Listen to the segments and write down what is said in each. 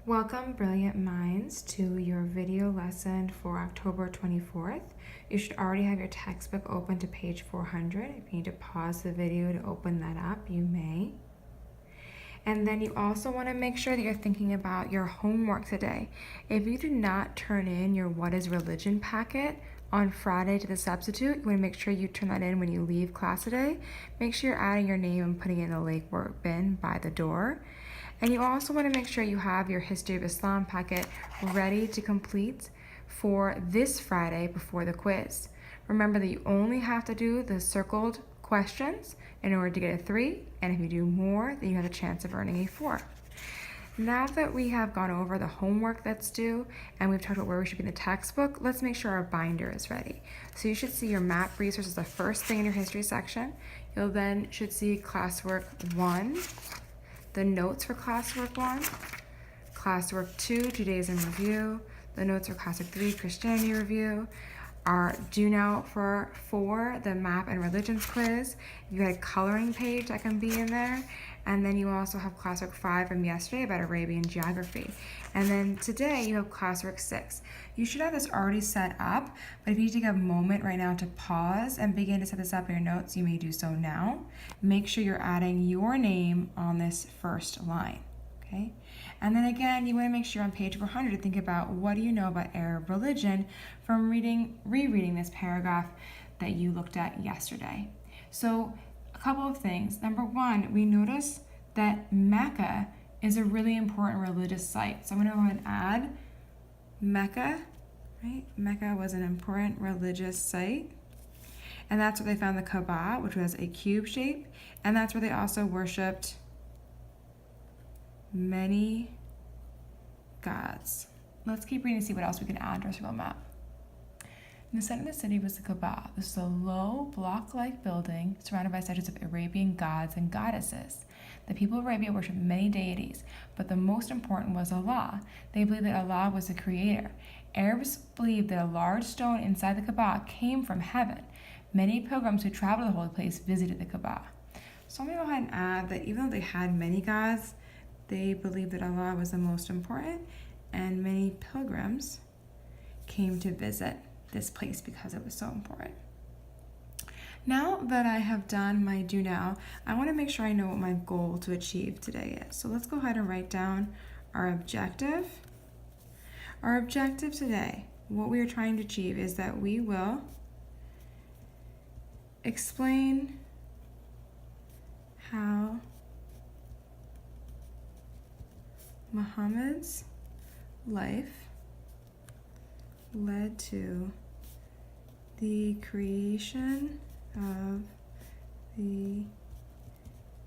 Welcome, brilliant minds, to your video lesson for October 24th. You should already have your textbook open to page 400. If you need to pause the video to open that up, you may. And then you also want to make sure that you're thinking about your homework today. If you do not turn in your What is Religion packet on Friday to the substitute, you want to make sure you turn that in when you leave class today. Make sure you're adding your name and putting it in the lake work bin by the door. And you also want to make sure you have your History of Islam packet ready to complete for this Friday before the quiz. Remember that you only have to do the circled questions in order to get a 3, and if you do more, then you have a chance of earning a 4. Now that we have gone over the homework that's due and we've talked about where we should be in the textbook, let's make sure our binder is ready. So you should see your map resources the first thing in your history section. You'll then should see classwork 1, the notes for classwork 1, classwork 2, Judaism review, the notes for classwork 3, Christianity review, are due now for 4, the map and religions quiz. You had a coloring page that can be in there. And then you also have classwork 5 from yesterday about Arabian geography. And then today you have classwork 6. You should have this already set up, but if you take a moment right now to pause and begin to set this up in your notes, you may do so now. Make sure you're adding your name on this first line, okay? And then again, you want to make sure on page 400 to think about what do you know about Arab religion from rereading this paragraph that you looked at yesterday. So a couple of things. Number one, we notice that Mecca is a really important religious site. So I'm going to go ahead and add Mecca, right? Mecca was an important religious site. And that's where they found the Kaaba, which was a cube shape. And that's where they also worshipped many gods. Let's keep reading to see what else we can add to our circle map. In the center of the city was the Kaaba. This is a low, block-like building surrounded by statues of Arabian gods and goddesses. The people of Arabia worshipped many deities, but the most important was Allah. They believed that Allah was the creator. Arabs believed that a large stone inside the Kaaba came from heaven. Many pilgrims who traveled to the holy place visited the Kaaba. So I'm going to go ahead and add that even though they had many gods, they believed that Allah was the most important, and many pilgrims came to visit this place because it was so important. Now that I have done my do now, I want to make sure I know what my goal to achieve today is. So let's go ahead and write down our objective. Our objective today, what we are trying to achieve, is that we will explain how Muhammad's life led to the creation of the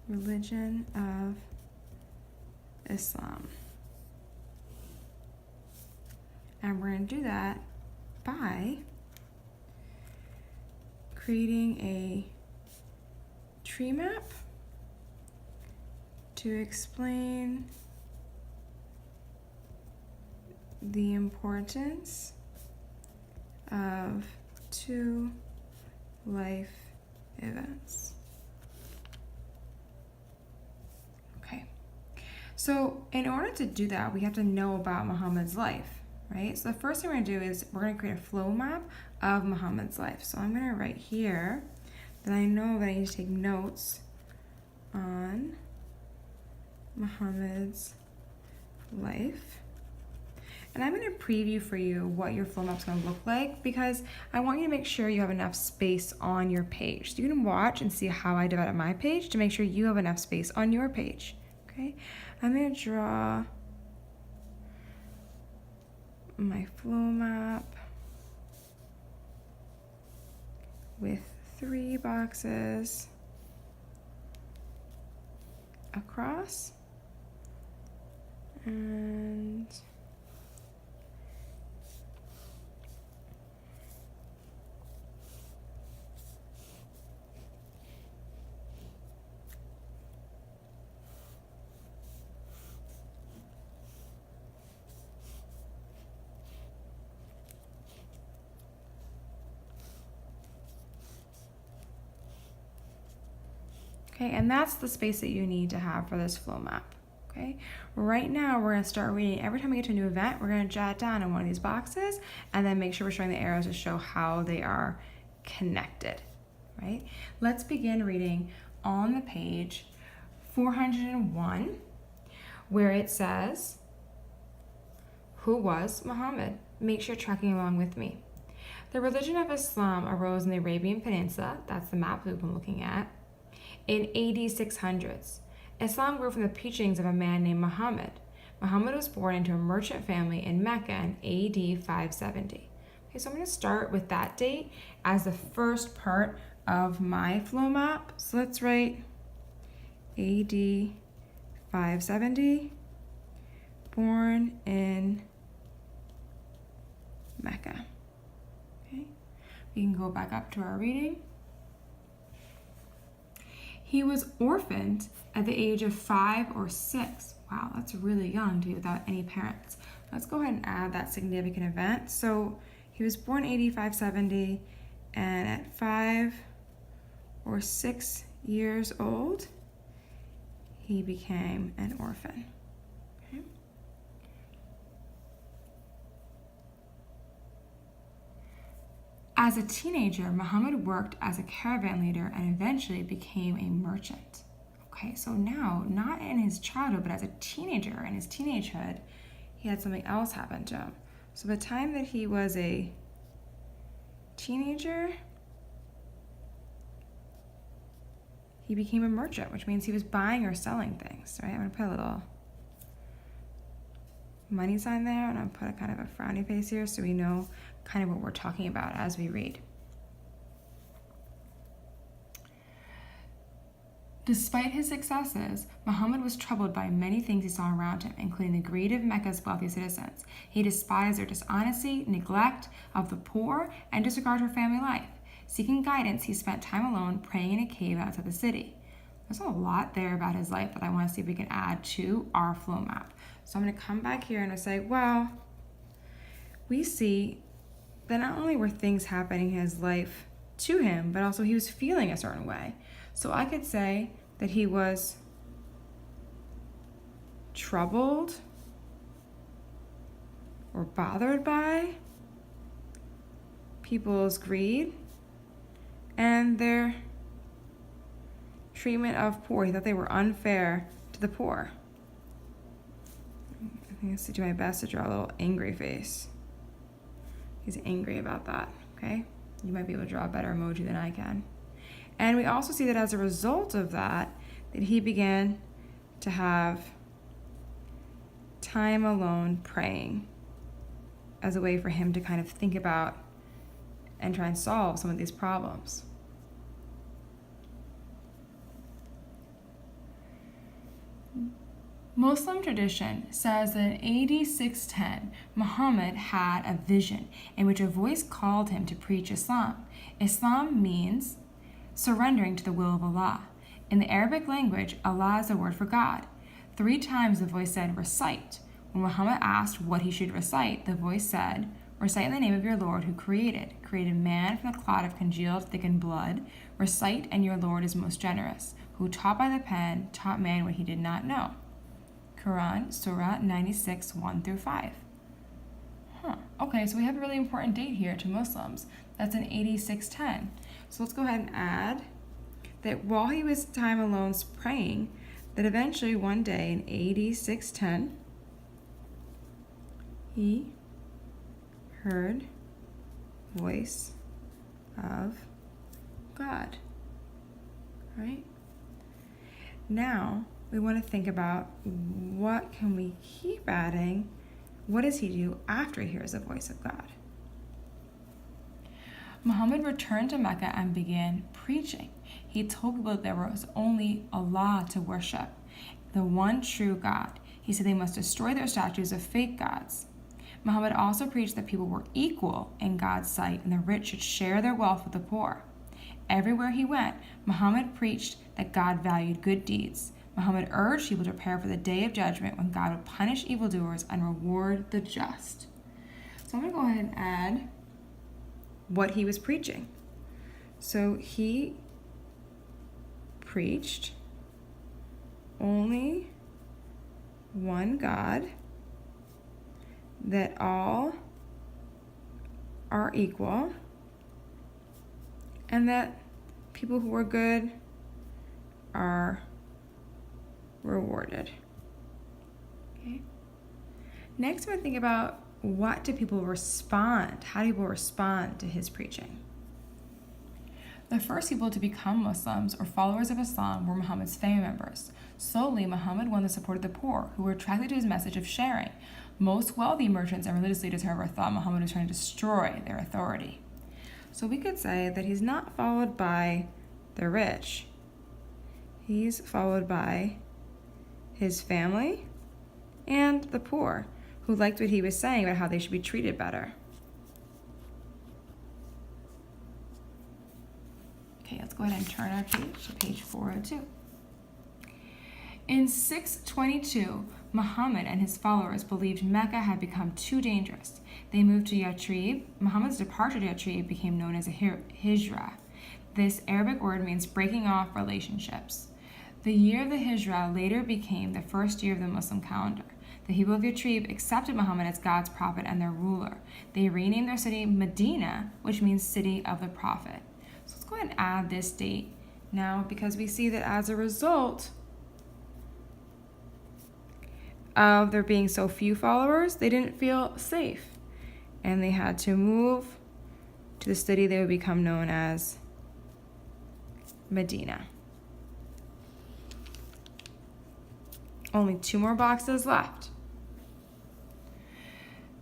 religion of Islam. And we're going to do that by creating a tree map to explain the importance of 2 life events. Okay, so in order to do that, we have to know about Muhammad's life, right? So the first thing we're going to do is we're going to create a flow map of Muhammad's life. So I'm going to write here that I know that I need to take notes on Muhammad's life. And I'm going to preview for you what your flow map's going to look like, because I want you to make sure you have enough space on your page. So you can watch and see how I divide up my page to make sure you have enough space on your page. Okay, I'm going to draw my flow map with 3 boxes across, and okay, and that's the space that you need to have for this flow map. Okay, right now we're going to start reading. Every time we get to a new event, we're going to jot down in one of these boxes and then make sure we're showing the arrows to show how they are connected, right? Let's begin reading on the page 401, where it says, who was Muhammad? Make sure you're tracking along with me. The religion of Islam arose in the Arabian Peninsula, that's the map we've been looking at, in AD 600s. Islam grew from the teachings of a man named Muhammad. Muhammad was born into a merchant family in Mecca in AD 570. Okay, so I'm going to start with that date as the first part of my flow map. So let's write AD 570, born in Mecca. Okay, we can go back up to our reading. He was orphaned at the age of 5 or 6. Wow, that's really young to be without any parents. Let's go ahead and add that significant event. So he was born AD 570, and at 5 or 6 years old, he became an orphan. Okay. As a teenager, Muhammad worked as a caravan leader and eventually became a merchant. Okay, so now, not in his childhood, but as a teenager, in his teenagehood, he had something else happen to him. So the time that he was a teenager, he became a merchant, which means he was buying or selling things, right? I'm going to put a little money sign there, and I'll put a kind of a frowny face here so we know kind of what we're talking about as we read. Despite his successes, Muhammad was troubled by many things he saw around him, including the greed of Mecca's wealthy citizens. He despised their dishonesty, neglect of the poor, and disregard for family life. Seeking guidance, he spent time alone praying in a cave outside the city. There's a lot there about his life that I want to see if we can add to our flow map. So I'm going to come back here and I'll say, well, we see that not only were things happening in his life to him, but also he was feeling a certain way. So I could say that he was troubled or bothered by people's greed and their treatment of poor. He thought they were unfair to the poor. I think I have to do my best to draw a little angry face. He's angry about that, okay? You might be able to draw a better emoji than I can. And we also see that as a result of that he began to have time alone praying as a way for him to kind of think about and try and solve some of these problems. Muslim tradition says that in AD 610, Muhammad had a vision in which a voice called him to preach Islam. Islam means surrendering to the will of Allah. In the Arabic language, Allah is the word for God. 3 times the voice said, recite. When Muhammad asked what he should recite, the voice said, recite in the name of your Lord who created man from the clot of congealed thickened blood. Recite, and your Lord is most generous, who taught by the pen, taught man what he did not know. Quran, Surah 96, 1-5. Okay, so we have a really important date here to Muslims. That's in AD 610. So let's go ahead and add that while he was time alone praying, that eventually one day in AD 610, he heard voice of God. Right? Now, we want to think about what can we keep adding. What does he do after he hears the voice of God? Muhammad returned to Mecca and began preaching. He told people that there was only Allah to worship, the one true God. He said they must destroy their statues of fake gods. Muhammad also preached that people were equal in God's sight and the rich should share their wealth with the poor. Everywhere he went, Muhammad preached that God valued good deeds. Muhammad urged people to prepare for the day of judgment when God would punish evildoers and reward the just. So I'm going to go ahead and add what he was preaching. So he preached only one God, that all are equal, and that people who are good are rewarded. Okay. Next, we're going to think about what do people respond? How do people respond to his preaching? The first people to become Muslims or followers of Islam were Muhammad's family members. Slowly, Muhammad won the support of the poor, who were attracted to his message of sharing. Most wealthy merchants and religious leaders, however, thought Muhammad was trying to destroy their authority. So we could say that he's not followed by the rich. He's followed by his family and the poor, who liked what he was saying about how they should be treated better. Okay, let's go ahead and turn our page to page 402. In 622, Muhammad and his followers believed Mecca had become too dangerous. They moved to Yathrib. Muhammad's departure to Yathrib became known as a hijrah. This Arabic word means breaking off relationships. The year of the hijrah later became the first year of the Muslim calendar. The people of Yathrib accepted Muhammad as God's prophet and their ruler. They renamed their city Medina, which means city of the prophet. So let's go ahead and add this date now, because we see that as a result of there being so few followers, they didn't feel safe, and they had to move to the city they would become known as Medina. Only 2 more boxes left.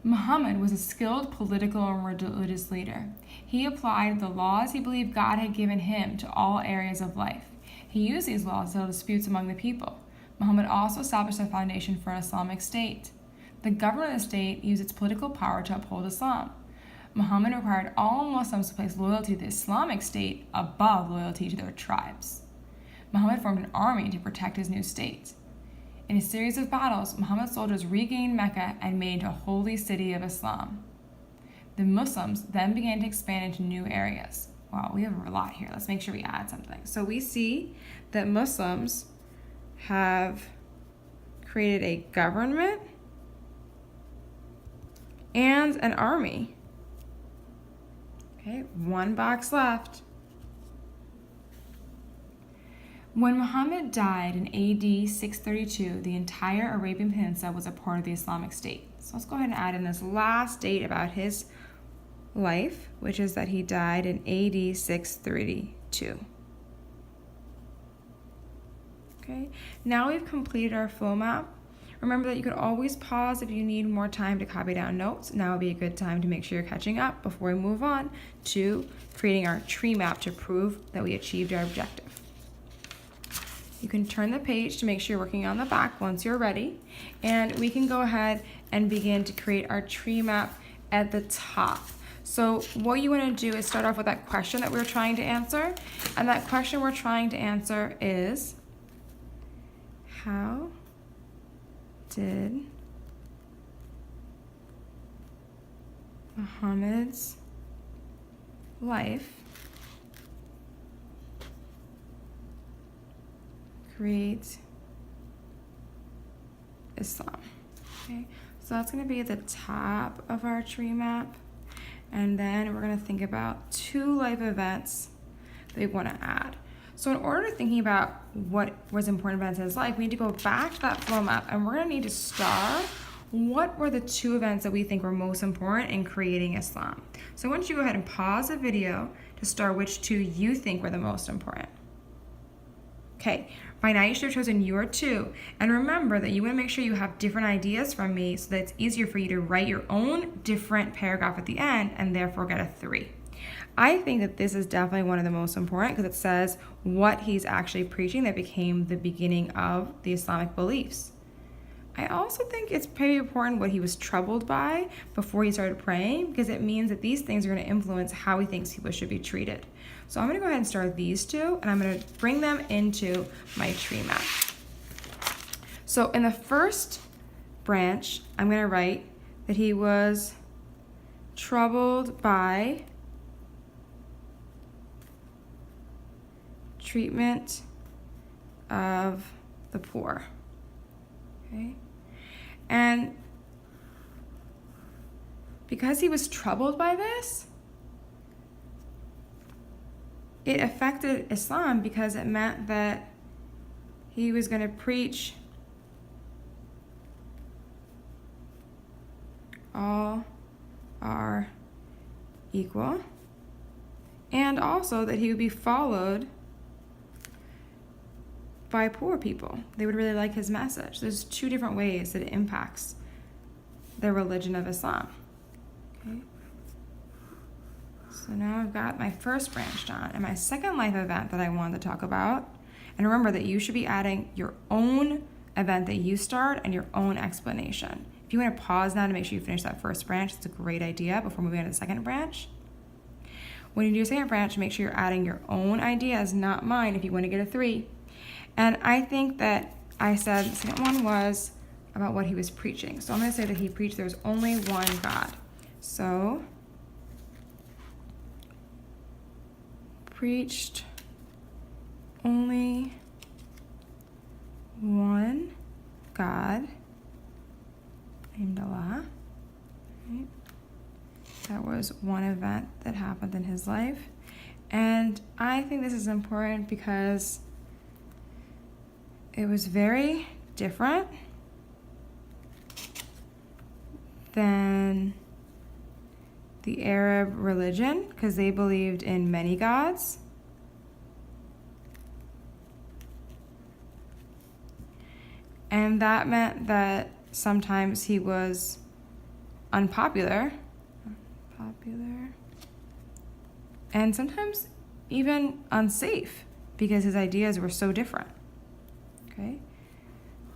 Muhammad was a skilled political and religious leader. He applied the laws he believed God had given him to all areas of life. He used these laws to settle disputes among the people. Muhammad also established a foundation for an Islamic state. The government of the state used its political power to uphold Islam. Muhammad required all Muslims to place loyalty to the Islamic state above loyalty to their tribes. Muhammad formed an army to protect his new state. In a series of battles, Muhammad's soldiers regained Mecca and made it a holy city of Islam. The Muslims then began to expand into new areas. Wow, we have a lot here. Let's make sure we add something. So we see that Muslims have created a government and an army. Okay, 1 box left. When Muhammad died in AD 632, the entire Arabian Peninsula was a part of the Islamic State. So let's go ahead and add in this last date about his life, which is that he died in AD 632. Okay, now we've completed our flow map. Remember that you can always pause if you need more time to copy down notes. Now would be a good time to make sure you're catching up before we move on to creating our tree map to prove that we achieved our objective. You can turn the page to make sure you're working on the back once you're ready, and we can go ahead and begin to create our tree map at the top. So what you want to do is start off with that question that we're trying to answer, and that question we're trying to answer is, how did Muhammad's life create Islam? Okay, so that's going to be at the top of our tree map, and then we're going to think about 2 life events that we want to add. So in order to thinking about what was important events in his life, we need to go back to that flow map, and we're going to need to star what were the 2 events that we think were most important in creating Islam. So I want you to go ahead and pause the video to star which 2 you think were the most important. Okay, by now you should have chosen your 2. And remember that you want to make sure you have different ideas from me so that it's easier for you to write your own different paragraph at the end and therefore get a 3. I think that this is definitely one of the most important because it says what he's actually preaching that became the beginning of the Islamic beliefs. I also think it's pretty important what he was troubled by before he started praying, because it means that these things are going to influence how he thinks people should be treated. So I'm going to go ahead and start these 2, and I'm going to bring them into my tree map. So in the first branch, I'm going to write that he was troubled by treatment of the poor. Okay, And because he was troubled by this, it affected Islam because it meant that he was going to preach all are equal, and also that he would be followed by poor people. They would really like his message. There's two different ways that it impacts the religion of Islam. Okay. So now I've got my first branch done, and my second life event that I wanted to talk about. And remember that you should be adding your own event that you start and your own explanation. If you want to pause now to make sure you finish that first branch, it's a great idea before moving on to the second branch. When you do your second branch, make sure you're adding your own ideas, not mine, if you want to get a 3. And I think that I said the second one was about what he was preaching. So I'm going to say that he preached there's only one God. So, preached only one God named Allah. Right. That was one event that happened in his life. And I think this is important because it was very different than the Arab religion because they believed in many gods. And that meant that sometimes he was unpopular, and sometimes even unsafe because his ideas were so different. Okay,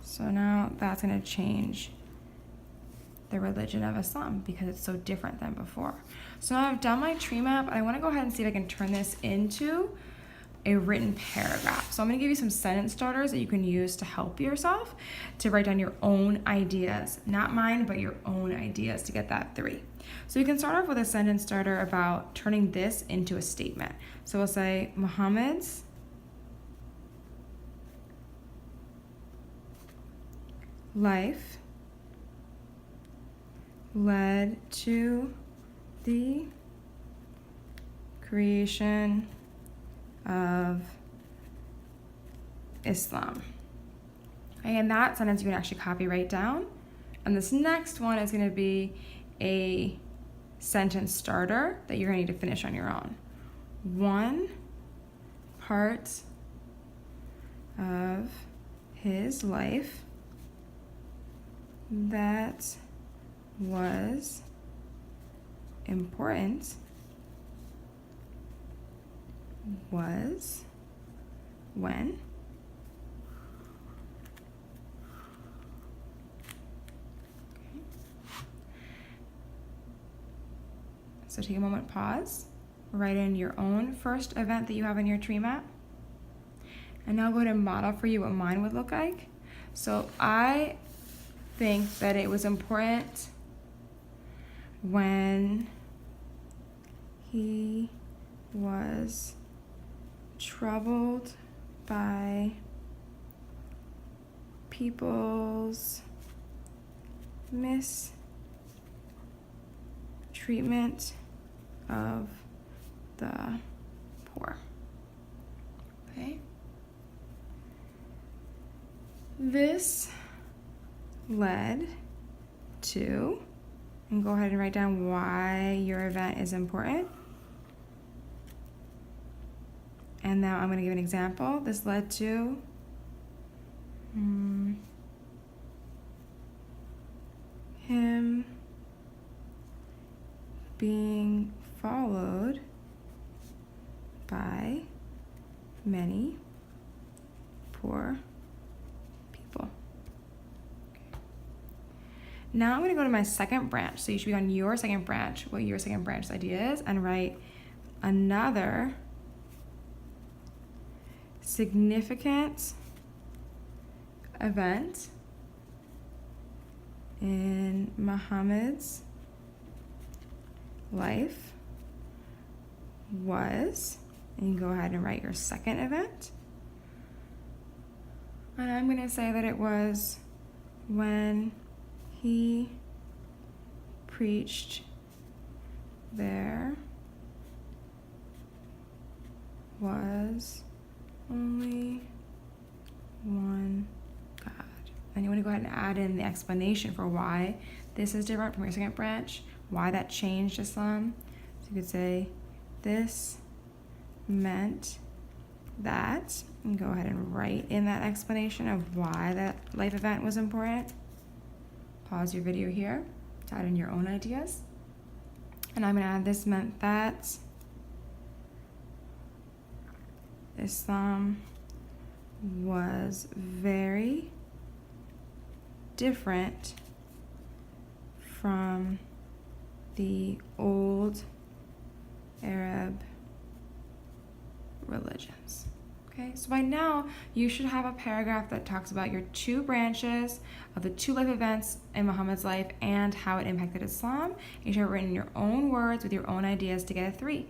so now that's going to change the religion of Islam because it's so different than before. So now I've done my tree map. I want to go ahead and see if I can turn this into a written paragraph. So I'm going to give you some sentence starters that you can use to help yourself to write down your own ideas, not mine, but your own ideas to get that 3. So you can start off with a sentence starter about turning this into a statement. So we'll say Muhammad's life led to the creation of Islam. Okay, and that sentence you can actually copy right down. And this next one is going to be a sentence starter that you're going to need to finish on your own. One part of his life that was important was when So take a moment, pause, write in your own first event that you have in your tree map, and now go ahead and model for you what mine would look like. So I think that it was important when he was troubled by people's mistreatment of the poor. Okay? This led to, and go ahead and write down why your event is important. And now I'm going to give an example. This led to him being followed by many poor people. Okay. Now I'm going to go to my second branch. So you should be on your second branch, what your second branch's idea is, and write another significant event in Muhammad's life was, and you go ahead and write your second event. And I'm going to say that it was when preached there was only one God. Then you want to go ahead and add in the explanation for why this is different from your second branch, why that changed Islam. So you could say, this meant that, and go ahead and write in that explanation of why that life event was important. Pause your video here to add in your own ideas. And I'm going to add, this meant that Islam was very different from the old Arab religions. Okay, so by now you should have a paragraph that talks about your two branches of the two life events in Muhammad's life and how it impacted Islam. You should have written in your own words with your own ideas to get a 3.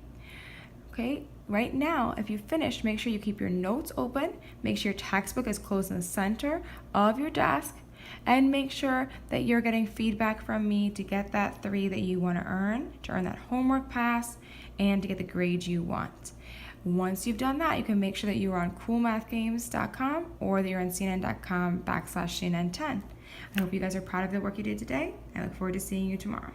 Okay, right now, if you finished, make sure you keep your notes open, make sure your textbook is closed in the center of your desk, and make sure that you're getting feedback from me to get that 3 that you want to earn that homework pass, and to get the grade you want. Once you've done that, you can make sure that you are on coolmathgames.com or that you're on cnn.com/CNN10. I hope you guys are proud of the work you did today. I look forward to seeing you tomorrow.